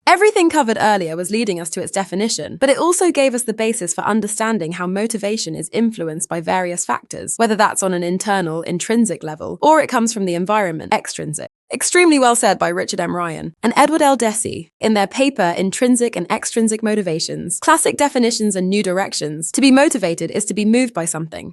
Everything covered earlier was leading us to its definition, but it also gave us the basis for understanding how motivation is influenced by various factors, whether that's on an internal, intrinsic level, or it comes from the environment, extrinsic. Extremely well said by Richard M. Ryan and Edward L. Deci in their paper Intrinsic and Extrinsic Motivations, Classic Definitions and New Directions. To be motivated is to be moved by something.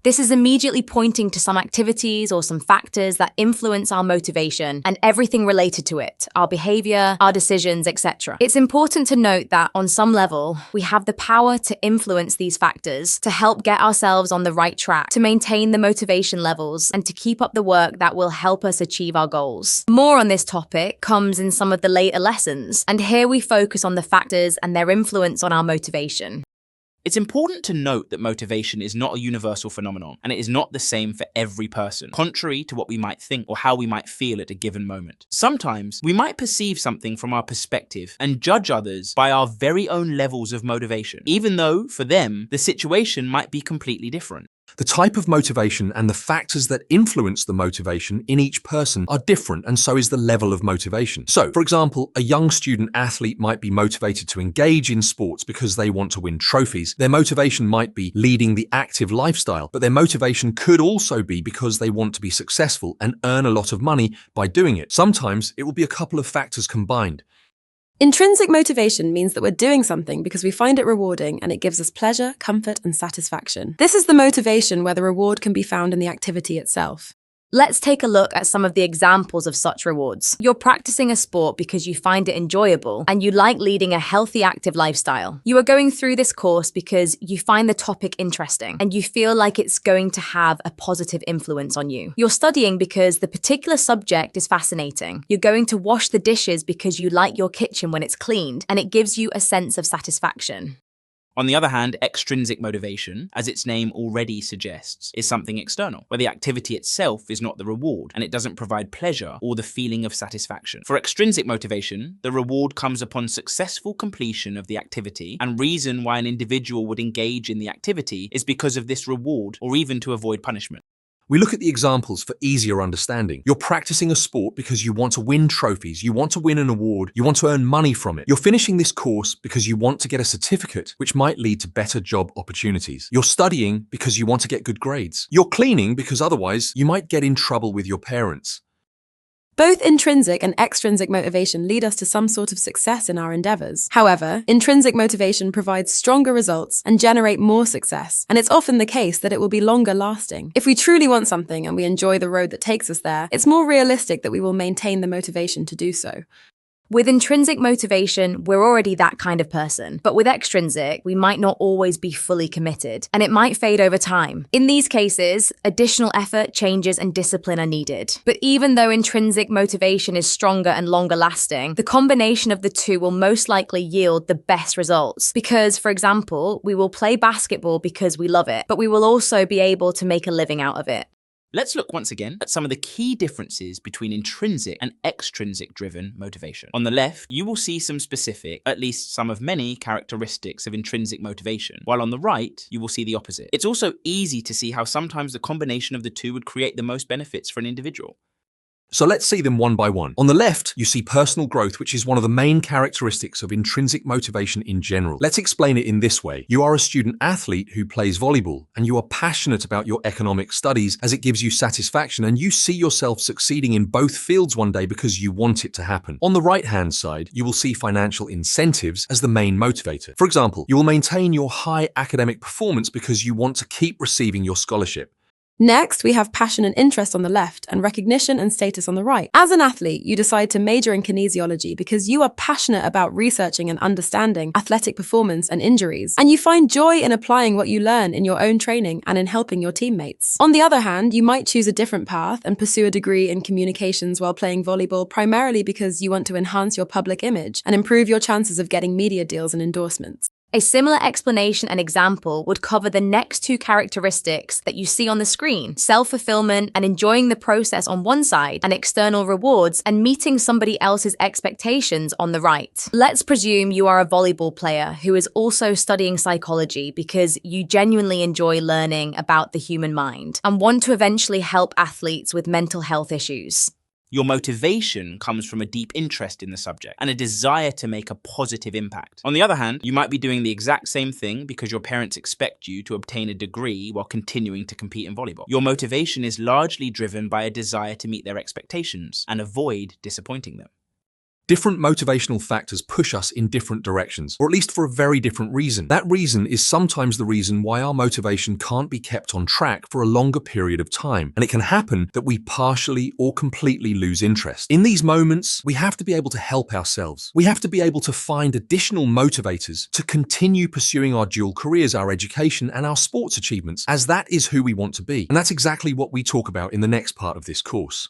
This is immediately pointing to some activities or some factors that influence our motivation and everything related to it, our behavior, our decisions, etc. It's important to note that on some level, we have the power to influence these factors to help get ourselves on the right track, to maintain the motivation levels, and to keep up the work that will help us achieve our goals. More on this topic comes in some of the later lessons, and here we focus on the factors and their influence on our motivation. It's important to note that motivation is not a universal phenomenon, and it is not the same for every person, contrary to what we might think or how we might feel at a given moment. Sometimes, we might perceive something from our perspective and judge others by our very own levels of motivation, even though, for them, the situation might be completely different. The type of motivation and the factors that influence the motivation in each person are different, and so is the level of motivation. So, for example, a young student athlete might be motivated to engage in sports because they want to win trophies. Their motivation might be leading the active lifestyle, but their motivation could also be because they want to be successful and earn a lot of money by doing it. Sometimes it will be a couple of factors combined. Intrinsic motivation means that we're doing something because we find it rewarding and it gives us pleasure, comfort, and satisfaction. This is the motivation where the reward can be found in the activity itself. Let's take a look at some of the examples of such rewards. You're practicing a sport because you find it enjoyable and you like leading a healthy, active lifestyle. You are going through this course because you find the topic interesting and you feel like it's going to have a positive influence on you. You're studying because the particular subject is fascinating. You're going to wash the dishes because you like your kitchen when it's cleaned and it gives you a sense of satisfaction. On the other hand, extrinsic motivation, as its name already suggests, is something external, where the activity itself is not the reward, and it doesn't provide pleasure or the feeling of satisfaction. For extrinsic motivation, the reward comes upon successful completion of the activity, and reason why an individual would engage in the activity is because of this reward, or even to avoid punishment. We look at the examples for easier understanding. You're practicing a sport because you want to win trophies, you want to win an award, you want to earn money from it. You're finishing this course because you want to get a certificate, which might lead to better job opportunities. You're studying because you want to get good grades. You're cleaning because otherwise you might get in trouble with your parents. Both intrinsic and extrinsic motivation lead us to some sort of success in our endeavors. However, intrinsic motivation provides stronger results and generate more success, and it's often the case that it will be longer lasting. If we truly want something and we enjoy the road that takes us there, it's more realistic that we will maintain the motivation to do so. With intrinsic motivation, we're already that kind of person. But with extrinsic, we might not always be fully committed, and it might fade over time. In these cases, additional effort, changes, and discipline are needed. But even though intrinsic motivation is stronger and longer lasting, the combination of the two will most likely yield the best results. Because, for example, we will play basketball because we love it, but we will also be able to make a living out of it. Let's look once again at some of the key differences between intrinsic and extrinsic driven motivation. On the left, you will see some specific, at least some of many, characteristics of intrinsic motivation, while on the right, you will see the opposite. It's also easy to see how sometimes the combination of the two would create the most benefits for an individual. So let's see them one by one. On the left, you see personal growth, which is one of the main characteristics of intrinsic motivation in general. Let's explain it in this way. You are a student athlete who plays volleyball, and you are passionate about your economic studies as it gives you satisfaction, and you see yourself succeeding in both fields one day because you want it to happen. On the right-hand side, you will see financial incentives as the main motivator. For example, you will maintain your high academic performance because you want to keep receiving your scholarship. Next, we have passion and interest on the left and recognition and status on the right. As an athlete, you decide to major in kinesiology because you are passionate about researching and understanding athletic performance and injuries, and you find joy in applying what you learn in your own training and in helping your teammates. On the other hand, you might choose a different path and pursue a degree in communications while playing volleyball primarily because you want to enhance your public image and improve your chances of getting media deals and endorsements. A similar explanation and example would cover the next two characteristics that you see on the screen: self-fulfillment and enjoying the process on one side, and external rewards and meeting somebody else's expectations on the right. Let's presume you are a volleyball player who is also studying psychology because you genuinely enjoy learning about the human mind and want to eventually help athletes with mental health issues. Your motivation comes from a deep interest in the subject and a desire to make a positive impact. On the other hand, you might be doing the exact same thing because your parents expect you to obtain a degree while continuing to compete in volleyball. Your motivation is largely driven by a desire to meet their expectations and avoid disappointing them. Different motivational factors push us in different directions, or at least for a very different reason. That reason is sometimes the reason why our motivation can't be kept on track for a longer period of time, and it can happen that we partially or completely lose interest. In these moments, we have to be able to help ourselves. We have to be able to find additional motivators to continue pursuing our dual careers, our education, and our sports achievements, as that is who we want to be. And that's exactly what we talk about in the next part of this course.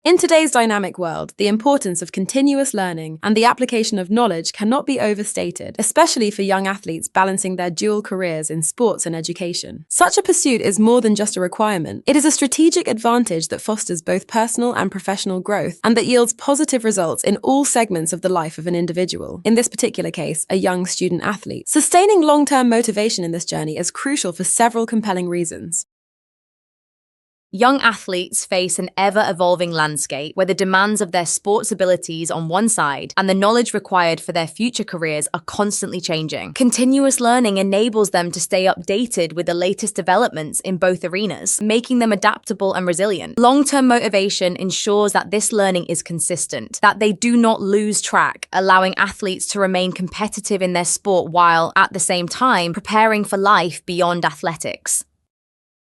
In today's dynamic world, the importance of continuous learning and the application of knowledge cannot be overstated, especially for young athletes balancing their dual careers in sports and education. Such a pursuit is more than just a requirement. It is a strategic advantage that fosters both personal and professional growth and that yields positive results in all segments of the life of an individual. In this particular case, a young student athlete. Sustaining long-term motivation in this journey is crucial for several compelling reasons. Young athletes face an ever-evolving landscape where the demands of their sports abilities on one side and the knowledge required for their future careers are constantly changing. Continuous learning enables them to stay updated with the latest developments in both arenas, making them adaptable and resilient. Long-term motivation ensures that this learning is consistent, that they do not lose track, allowing athletes to remain competitive in their sport while, at the same time, preparing for life beyond athletics.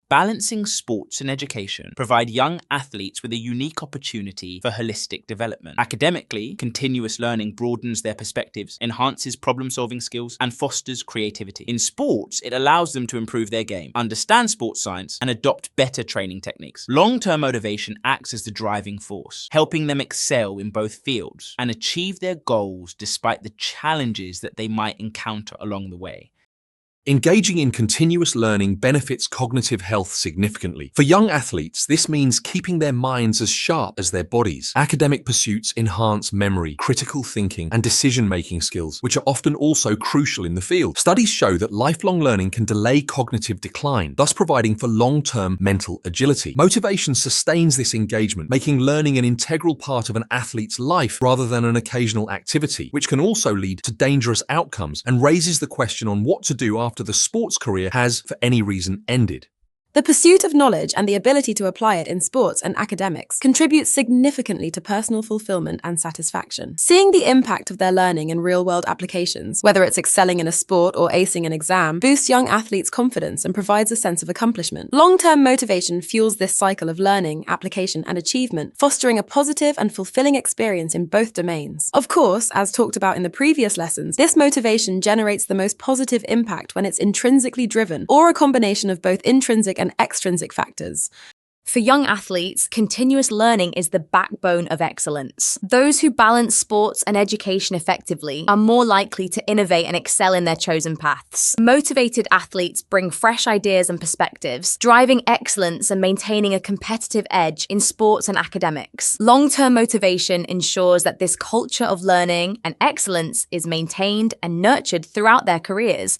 Balancing sports and education provide young athletes with a unique opportunity for holistic development. Academically, continuous learning broadens their perspectives, enhances problem-solving skills, and fosters creativity. In sports, it allows them to improve their game, understand sports science, and adopt better training techniques. Long-term motivation acts as the driving force, helping them excel in both fields and achieve their goals despite the challenges that they might encounter along the way. Engaging in continuous learning benefits cognitive health significantly. For young athletes, this means keeping their minds as sharp as their bodies. Academic pursuits enhance memory, critical thinking, and decision-making skills, which are often also crucial in the field. Studies show that lifelong learning can delay cognitive decline, thus providing for long-term mental agility. Motivation sustains this engagement, making learning an integral part of an athlete's life rather than an occasional activity, which can also lead to dangerous outcomes and raises the question on what to do after the sports career has, for any reason, ended. The pursuit of knowledge and the ability to apply it in sports and academics contributes significantly to personal fulfillment and satisfaction. Seeing the impact of their learning in real-world applications, whether it's excelling in a sport or acing an exam, boosts young athletes' confidence and provides a sense of accomplishment. Long-term motivation fuels this cycle of learning, application, and achievement, fostering a positive and fulfilling experience in both domains. Of course, as talked about in the previous lessons, this motivation generates the most positive impact when it's intrinsically driven, or a combination of both intrinsic and extrinsic factors. For young athletes, continuous learning is the backbone of excellence. Those who balance sports and education effectively are more likely to innovate and excel in their chosen paths. Motivated athletes bring fresh ideas and perspectives, driving excellence and maintaining a competitive edge in sports and academics. Long-term motivation ensures that this culture of learning and excellence is maintained and nurtured throughout their careers.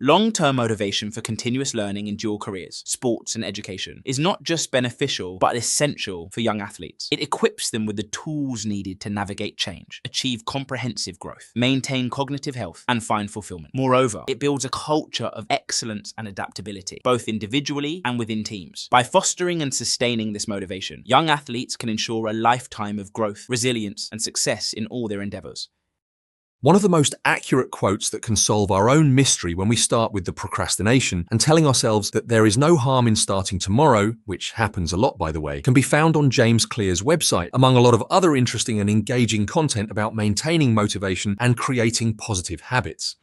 Long-term motivation for continuous learning in dual careers, sports and education, is not just beneficial, but essential for young athletes. It equips them with the tools needed to navigate change, achieve comprehensive growth, maintain cognitive health, and find fulfillment. Moreover, it builds a culture of excellence and adaptability, both individually and within teams. By fostering and sustaining this motivation, young athletes can ensure a lifetime of growth, resilience, and success in all their endeavors. One of the most accurate quotes that can solve our own mystery when we start with the procrastination and telling ourselves that there is no harm in starting tomorrow, which happens a lot by the way, can be found on James Clear's website, among a lot of other interesting and engaging content about maintaining motivation and creating positive habits.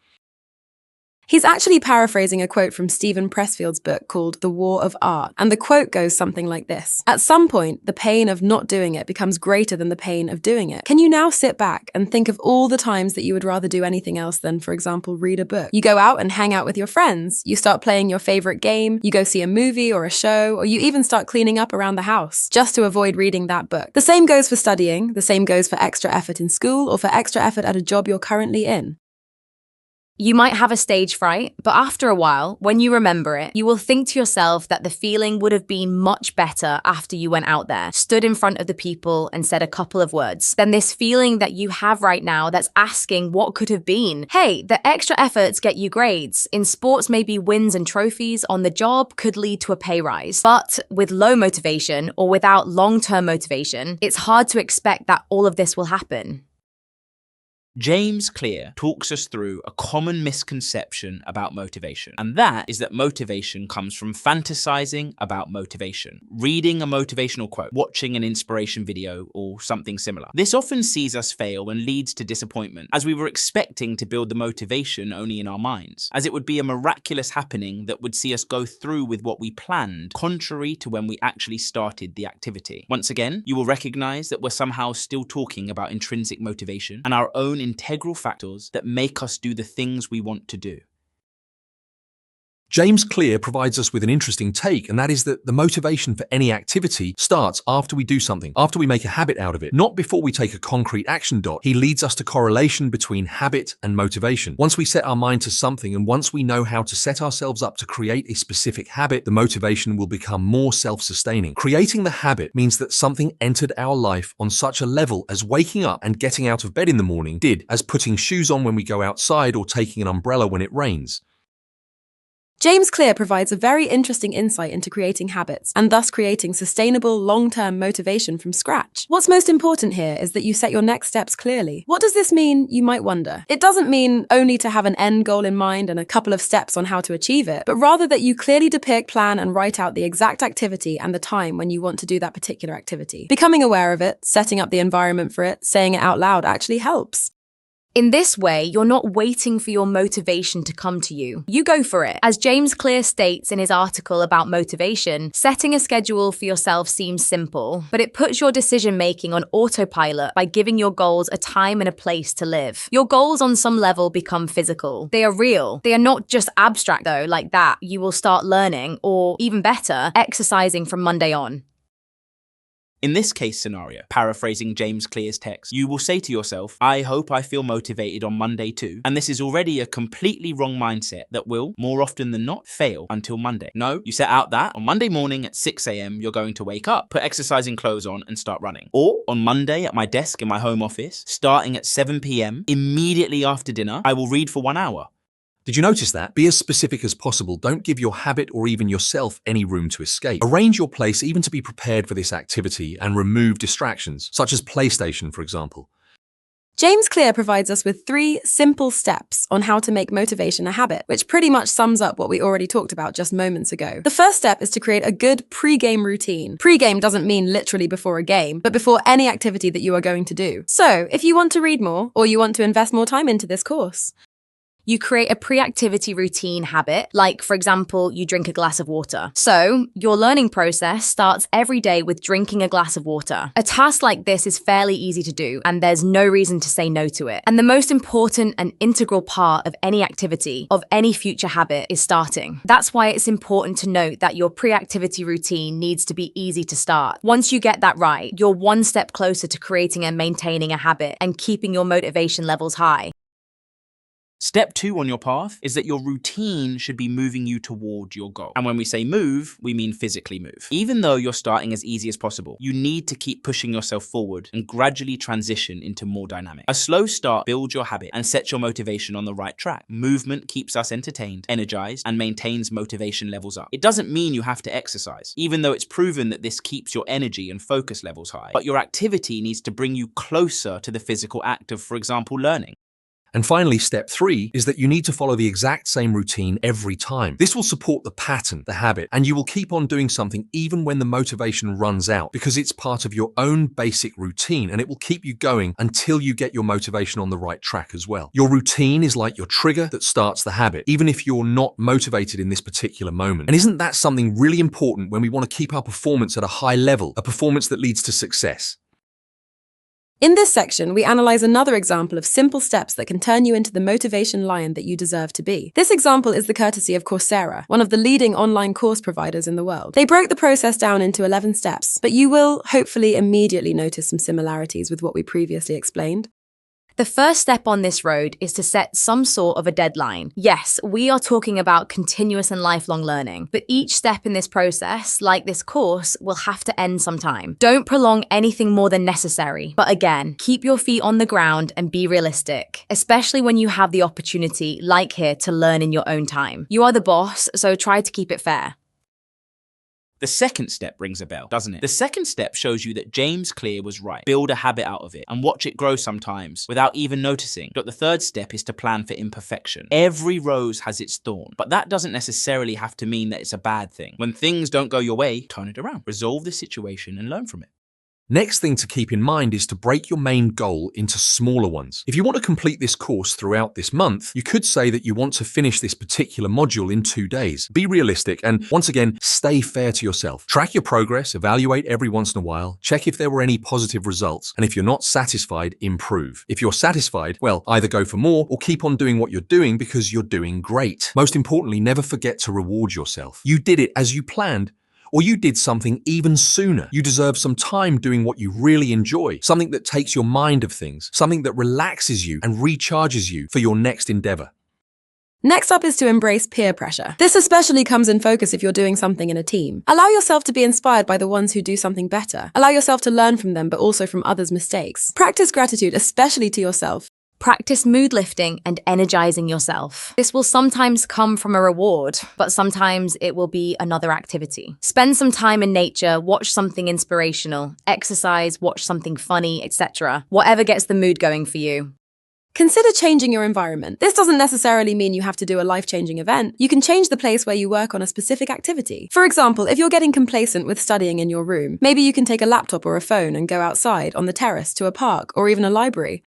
He's actually paraphrasing a quote from Stephen Pressfield's book called The War of Art, and the quote goes something like this. At some point, the pain of not doing it becomes greater than the pain of doing it. Can you now sit back and think of all the times that you would rather do anything else than, for example, read a book? You go out and hang out with your friends, you start playing your favorite game, you go see a movie or a show, or you even start cleaning up around the house, just to avoid reading that book. The same goes for studying, the same goes for extra effort in school, or for extra effort at a job you're currently in. You might have a stage fright, but after a while, when you remember it, you will think to yourself that the feeling would have been much better after you went out there, stood in front of the people and said a couple of words, than this feeling that you have right now that's asking what could have been. Hey, the extra efforts get you grades. In sports, maybe wins and trophies. On the job could lead to a pay rise. But with low motivation or without long-term motivation, it's hard to expect that all of this will happen. James Clear talks us through a common misconception about motivation, and that is that motivation comes from fantasizing about motivation, reading a motivational quote, watching an inspiration video, or something similar. This often sees us fail and leads to disappointment, as we were expecting to build the motivation only in our minds, as it would be a miraculous happening that would see us go through with what we planned, contrary to when we actually started the activity. Once again, you will recognize that we're somehow still talking about intrinsic motivation and our own integral factors that make us do the things we want to do. James Clear provides us with an interesting take, and that is that the motivation for any activity starts after we do something, after we make a habit out of it, not before we take a concrete action dot. He leads us to correlation between habit and motivation. Once we set our mind to something, and once we know how to set ourselves up to create a specific habit, the motivation will become more self-sustaining. Creating the habit means that something entered our life on such a level as waking up and getting out of bed in the morning did, as putting shoes on when we go outside or taking an umbrella when it rains. James Clear provides a very interesting insight into creating habits and thus creating sustainable, long-term motivation from scratch. What's most important here is that you set your next steps clearly. What does this mean, you might wonder? It doesn't mean only to have an end goal in mind and a couple of steps on how to achieve it, but rather that you clearly depict, plan, and write out the exact activity and the time when you want to do that particular activity. Becoming aware of it, setting up the environment for it, saying it out loud actually helps. In this way, you're not waiting for your motivation to come to you. You go for it. As James Clear states in his article about motivation, setting a schedule for yourself seems simple, but it puts your decision-making on autopilot by giving your goals a time and a place to live. Your goals on some level become physical. They are real. They are not just abstract though, like that. You will start learning, or even better, exercising from Monday on. In this case scenario, paraphrasing James Clear's text, you will say to yourself, I hope I feel motivated on Monday too. And this is already a completely wrong mindset that will, more often than not, fail until Monday. No, you set out that on Monday morning at 6 a.m. you're going to wake up, put exercising clothes on and start running. Or on Monday at my desk in my home office, starting at 7 p.m, immediately after dinner, I will read for 1 hour. Did you notice that? Be as specific as possible. Don't give your habit or even yourself any room to escape. Arrange your place even to be prepared for this activity and remove distractions, such as PlayStation, for example. James Clear provides us with 3 simple steps on how to make motivation a habit, which pretty much sums up what we already talked about just moments ago. The first step is to create a good pre-game routine. Pre-game doesn't mean literally before a game, but before any activity that you are going to do. So, if you want to read more, or you want to invest more time into this course, you create a pre-activity routine habit, like, for example, you drink a glass of water. So, your learning process starts every day with drinking a glass of water. A task like this is fairly easy to do, and there's no reason to say no to it. And the most important and integral part of any activity, of any future habit, is starting. That's why it's important to note that your pre-activity routine needs to be easy to start. Once you get that right, you're one step closer to creating and maintaining a habit and keeping your motivation levels high. Step 2 on your path is that your routine should be moving you toward your goal. And when we say move, we mean physically move. Even though you're starting as easy as possible, you need to keep pushing yourself forward and gradually transition into more dynamic. A slow start builds your habit and sets your motivation on the right track. Movement keeps us entertained, energized, and maintains motivation levels up. It doesn't mean you have to exercise, even though it's proven that this keeps your energy and focus levels high. But your activity needs to bring you closer to the physical act of, for example, learning. And finally, step 3 is that you need to follow the exact same routine every time. This will support the pattern, the habit, and you will keep on doing something even when the motivation runs out, because it's part of your own basic routine, and it will keep you going until you get your motivation on the right track as well. Your routine is like your trigger that starts the habit, even if you're not motivated in this particular moment. And isn't that something really important when we want to keep our performance at a high level, a performance that leads to success? In this section, we analyze another example of simple steps that can turn you into the motivation lion that you deserve to be. This example is the courtesy of Coursera, one of the leading online course providers in the world. They broke the process down into 11 steps, but you will hopefully immediately notice some similarities with what we previously explained. The first step on this road is to set some sort of a deadline. Yes, we are talking about continuous and lifelong learning, but each step in this process, like this course, will have to end sometime. Don't prolong anything more than necessary. But again, keep your feet on the ground and be realistic, especially when you have the opportunity, like here, to learn in your own time. You are the boss, so try to keep it fair. The second step rings a bell, doesn't it? The second step shows you that James Clear was right. Build a habit out of it and watch it grow sometimes without even noticing. But the third step is to plan for imperfection. Every rose has its thorn, but that doesn't necessarily have to mean that it's a bad thing. When things don't go your way, turn it around. Resolve the situation and learn from it. Next thing to keep in mind is to break your main goal into smaller ones. If you want to complete this course throughout this month, you could say that you want to finish this particular module in 2 days. Be realistic and, once again, stay fair to yourself. Track your progress, evaluate every once in a while, check if there were any positive results, and if you're not satisfied, improve. If you're satisfied, well, either go for more or keep on doing what you're doing because you're doing great. Most importantly, never forget to reward yourself. You did it as you planned, or you did something even sooner. You deserve some time doing what you really enjoy, something that takes your mind off things, something that relaxes you and recharges you for your next endeavor. Next up is to embrace peer pressure. This especially comes in focus if you're doing something in a team. Allow yourself to be inspired by the ones who do something better. Allow yourself to learn from them, but also from others' mistakes. Practice gratitude, especially to yourself. Practice mood lifting and energizing yourself. This will sometimes come from a reward, but sometimes it will be another activity. Spend some time in nature, watch something inspirational, exercise, watch something funny, etc. Whatever gets the mood going for you. Consider changing your environment. This doesn't necessarily mean you have to do a life-changing event. You can change the place where you work on a specific activity. For example, if you're getting complacent with studying in your room, maybe you can take a laptop or a phone and go outside, on the terrace, to a park, or even a library.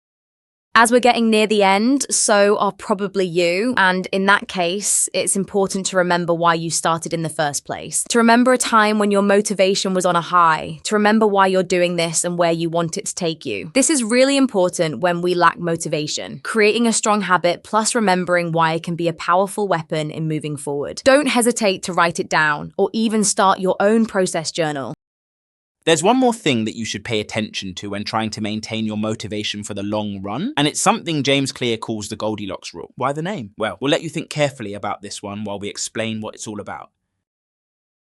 As we're getting near the end, so are probably you, and in that case, it's important to remember why you started in the first place. To remember a time when your motivation was on a high, to remember why you're doing this and where you want it to take you. This is really important when we lack motivation. Creating a strong habit plus remembering why it can be a powerful weapon in moving forward. Don't hesitate to write it down, or even start your own process journal. There's one more thing that you should pay attention to when trying to maintain your motivation for the long run, and it's something James Clear calls the Goldilocks rule. Why the name? Well, we'll let you think carefully about this one while we explain what it's all about.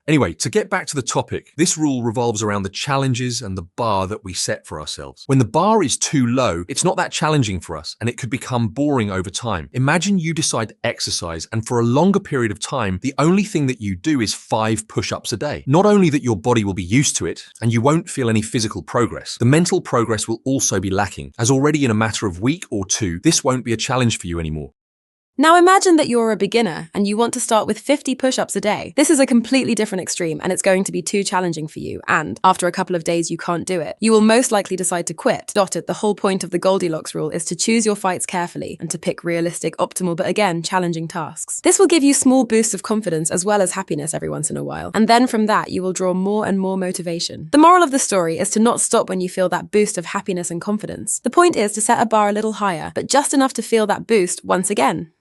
Anyway, to get back to the topic, this rule revolves around the challenges and the bar that we set for ourselves. When the bar is too low, it's not that challenging for us, and it could become boring over time. Imagine you decide to exercise, and for a longer period of time, the only thing that you do is 5 push-ups a day. Not only that your body will be used to it, and you won't feel any physical progress, the mental progress will also be lacking, as already in a matter of week or 2, this won't be a challenge for you anymore. Now imagine that you're a beginner and you want to start with 50 push-ups a day. This is a completely different extreme and it's going to be too challenging for you, and after a couple of days you can't do it. You will most likely decide to quit. Dotted, the whole point of the Goldilocks rule is to choose your fights carefully and to pick realistic, optimal, but again, challenging tasks. This will give you small boosts of confidence as well as happiness every once in a while, and then from that you will draw more and more motivation. The moral of the story is to not stop when you feel that boost of happiness and confidence. The point is to set a bar a little higher, but just enough to feel that boost once again.